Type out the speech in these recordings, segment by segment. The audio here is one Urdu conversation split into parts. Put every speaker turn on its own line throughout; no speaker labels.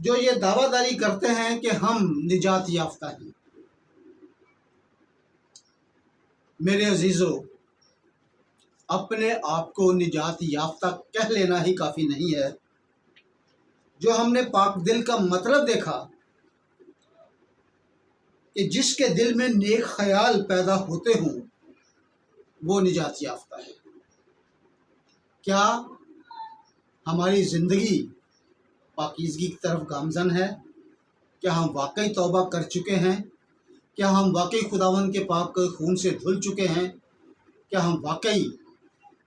جو یہ دعویٰ داری کرتے ہیں کہ ہم نجات یافتہ ہیں۔ میرے عزیزو، اپنے آپ کو نجات یافتہ کہہ لینا ہی کافی نہیں ہے۔ جو ہم نے پاک دل کا مطلب دیکھا کہ جس کے دل میں نیک خیال پیدا ہوتے ہوں وہ نجات یافتہ ہے۔ کیا ہماری زندگی پاکیزگی کی طرف گامزن ہے؟ کیا ہم واقعی توبہ کر چکے ہیں؟ کیا ہم واقعی خداوند کے پاک خون سے دھل چکے ہیں؟ کیا ہم واقعی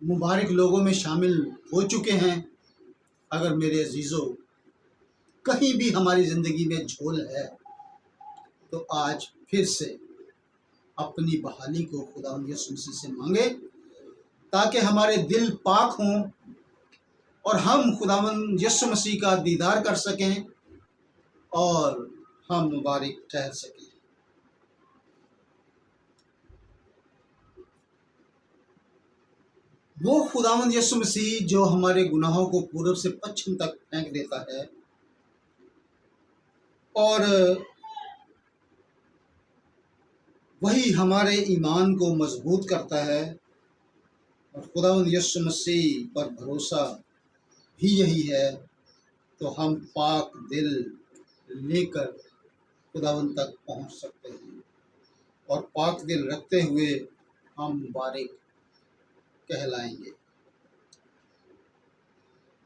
مبارک لوگوں میں شامل ہو چکے ہیں؟ اگر میرے عزیزو کہیں بھی ہماری زندگی میں جھول ہے تو آج پھر سے اپنی بحالی کو خداوند یسوع مسیح سے مانگے تاکہ ہمارے دل پاک ہوں اور ہم خداوند یسوع مسیح کا دیدار کر سکیں اور ہم مبارک ٹھہر سکیں۔ وہ خداوند یسوع مسیح جو ہمارے گناہوں کو پورب سے پچھم تک پھینک دیتا ہے اور وہی ہمارے ایمان کو مضبوط کرتا ہے، اور خداوند یسوع مسیح پر بھروسہ بھی یہی ہے، تو ہم پاک دل لے کر خداوند تک پہنچ سکتے ہیں اور پاک دل رکھتے ہوئے ہم مبارک کہلائیں گے۔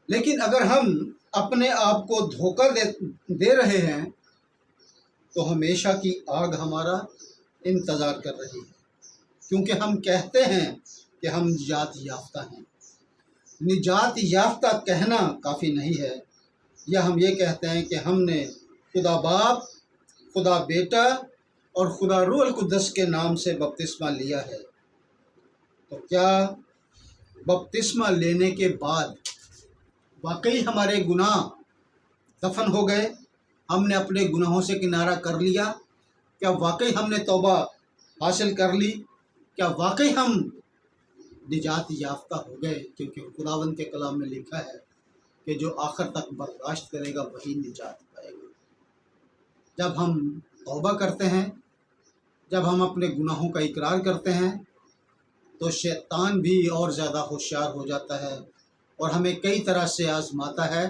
لیکن اگر ہم اپنے آپ کو دھوکہ دے رہے ہیں تو ہمیشہ کی آگ ہمارا انتظار کر رہی ہے، کیونکہ ہم کہتے ہیں کہ ہم نجات یافتہ ہیں۔ نجات یافتہ کہنا کافی نہیں ہے، یا ہم یہ کہتے ہیں کہ ہم نے خدا باپ، خدا بیٹا اور خدا روح القدس کے نام سے بپتسمہ لیا ہے۔ تو کیا بپتسمہ لینے کے بعد واقعی ہمارے گناہ دفن ہو گئے؟ ہم نے اپنے گناہوں سے کنارہ کر لیا؟ کیا واقعی ہم نے توبہ حاصل کر لی؟ کیا واقعی ہم نجات یافتہ ہو گئے؟ کیونکہ خداوند کے کلام میں لکھا ہے کہ جو آخر تک برداشت کرے گا وہی نجات پائے گا۔ جب ہم توبہ کرتے ہیں، جب ہم اپنے گناہوں کا اقرار کرتے ہیں تو شیطان بھی اور زیادہ ہوشیار ہو جاتا ہے اور ہمیں کئی طرح سے آزماتا ہے،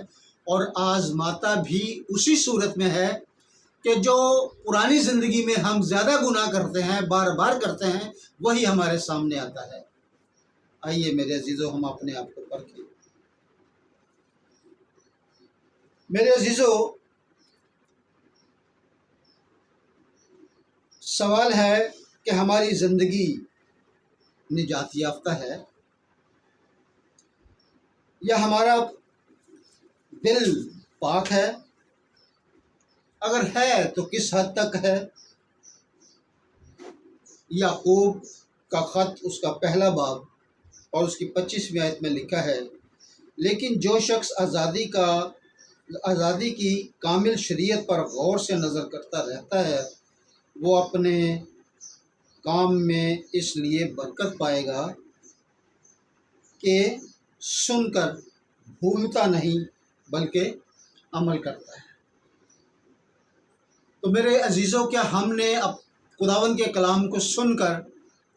اور آزماتا بھی اسی صورت میں ہے کہ جو پرانی زندگی میں ہم زیادہ گناہ کرتے ہیں، بار بار کرتے ہیں، وہی ہمارے سامنے آتا ہے۔ آئیے میرے عزیزو، ہم اپنے آپ کو پرکھیں۔ میرے عزیزو، سوال ہے کہ ہماری زندگی نجات یافتہ ہے یا ہمارا دل پاک ہے؟ اگر ہے تو کس حد تک ہے؟ یعقوب کا خط اس کا پہلا باب اور اس کی 25ویں آیت میں لکھا ہے، لیکن جو شخص آزادی کی کامل شریعت پر غور سے نظر کرتا رہتا ہے وہ اپنے کام میں اس لیے برکت پائے گا کہ سن کر بھولتا نہیں بلکہ عمل کرتا ہے۔ تو میرے عزیزوں، کیا ہم نے اب خداوند کے کلام کو سن کر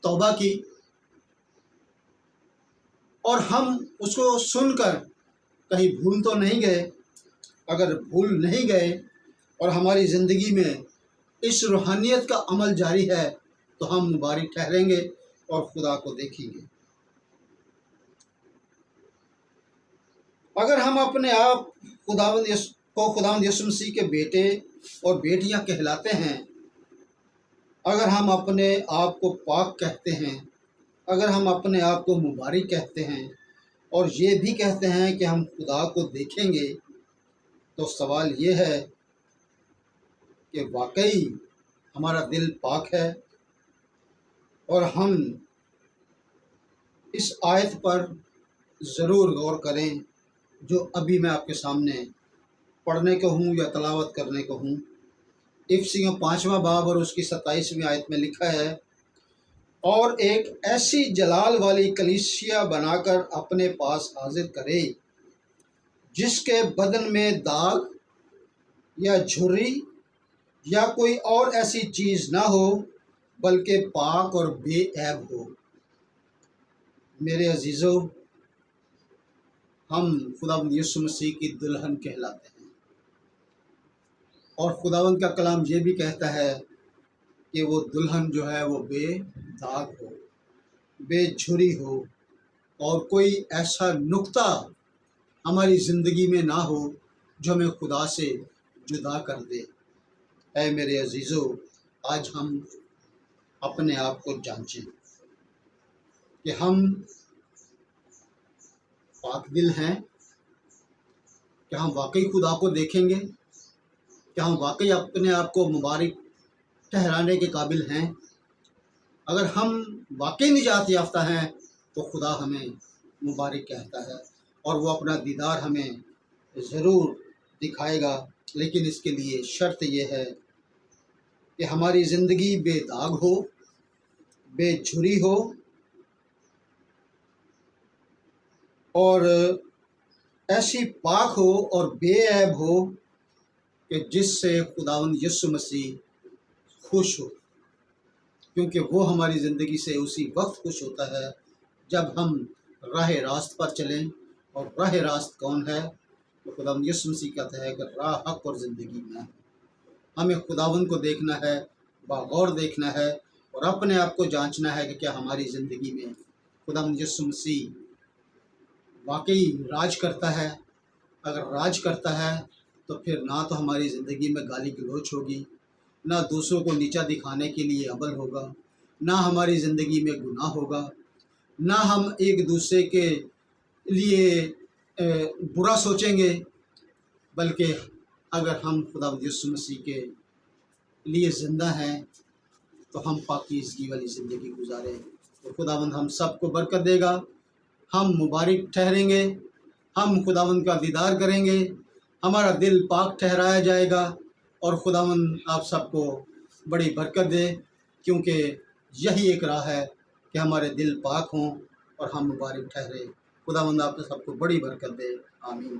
توبہ کی، اور ہم اس کو سن کر کہیں بھول تو نہیں گئے؟ اگر بھول نہیں گئے اور ہماری زندگی میں اس روحانیت کا عمل جاری ہے تو ہم مبارک ٹھہریں گے اور خدا کو دیکھیں گے۔ اگر ہم اپنے آپ خداوند یسوع مسیح کے بیٹے اور بیٹیاں کہلاتے ہیں، اگر ہم اپنے آپ کو پاک کہتے ہیں، اگر ہم اپنے آپ کو مبارک کہتے ہیں اور یہ بھی کہتے ہیں کہ ہم خدا کو دیکھیں گے، تو سوال یہ ہے کہ واقعی ہمارا دل پاک ہے؟ اور ہم اس آیت پر ضرور غور کریں جو ابھی میں آپ کے سامنے پڑھنے کو ہوں یا تلاوت کرنے کو ہوں۔ افسیوں 5واں باب اور اس کی 27ویں آیت میں لکھا ہے، اور ایک ایسی جلال والی کلیسیا بنا کر اپنے پاس حاضر کرے جس کے بدن میں داغ یا جھری یا کوئی اور ایسی چیز نہ ہو بلکہ پاک اور بے عیب ہو۔ میرے عزیزو، ہم خداوند یسوع مسیح کی دلہن کہلاتے ہیں، اور خداوند کا کلام یہ بھی کہتا ہے کہ وہ دلہن جو ہے وہ بے داغ ہو، بے جھری ہو، اور کوئی ایسا نقطہ ہماری زندگی میں نہ ہو جو ہمیں خدا سے جدا کر دے۔ اے میرے عزیزو، آج ہم اپنے آپ کو جانچیں کہ ہم پاک دل ہیں، کہ ہم واقعی خدا کو دیکھیں گے، کہ ہم واقعی اپنے آپ کو مبارک ٹھہرانے کے قابل ہیں۔ اگر ہم واقعی نجات یافتہ ہیں تو خدا ہمیں مبارک کہتا ہے، اور وہ اپنا دیدار ہمیں ضرور دکھائے گا، لیکن اس کے لیے شرط یہ ہے کہ ہماری زندگی بے داغ ہو، بے جھری ہو، اور ایسی پاک ہو اور بے عیب ہو کہ جس سے خداوند یسوع مسیح خوش ہو، کیونکہ وہ ہماری زندگی سے اسی وقت خوش ہوتا ہے جب ہم راہ راست پر چلیں۔ اور راہ راست کون ہے؟ تو خداوند یسوع مسیح کہتا ہے کہ راہ، حق اور زندگی میں ہمیں خداوند کو دیکھنا ہے، باغور دیکھنا ہے، اور اپنے آپ کو جانچنا ہے کہ کیا ہماری زندگی میں خداوند یسوع مسیح واقعی راج کرتا ہے۔ اگر راج کرتا ہے تو پھر نہ تو ہماری زندگی میں گالی گلوچ ہوگی، نہ دوسروں کو نیچا دکھانے کے لیے عمل ہوگا، نہ ہماری زندگی میں گناہ ہوگا، نہ ہم ایک دوسرے کے لیے برا سوچیں گے، بلکہ اگر ہم خداوند یسوع مسیح کے لیے زندہ ہیں تو ہم پاکیزگی والی زندگی گزاریں۔ تو خداوند ہم سب کو برکت دے گا، ہم مبارک ٹھہریں گے، ہم خداوند کا دیدار کریں گے، ہمارا دل پاک ٹھہرایا جائے گا، اور خداوند آپ سب کو بڑی برکت دے، کیونکہ یہی ایک راہ ہے کہ ہمارے دل پاک ہوں اور ہم مبارک ٹھہرے۔ خداوند آپ سب کو بڑی برکت دے، آمین۔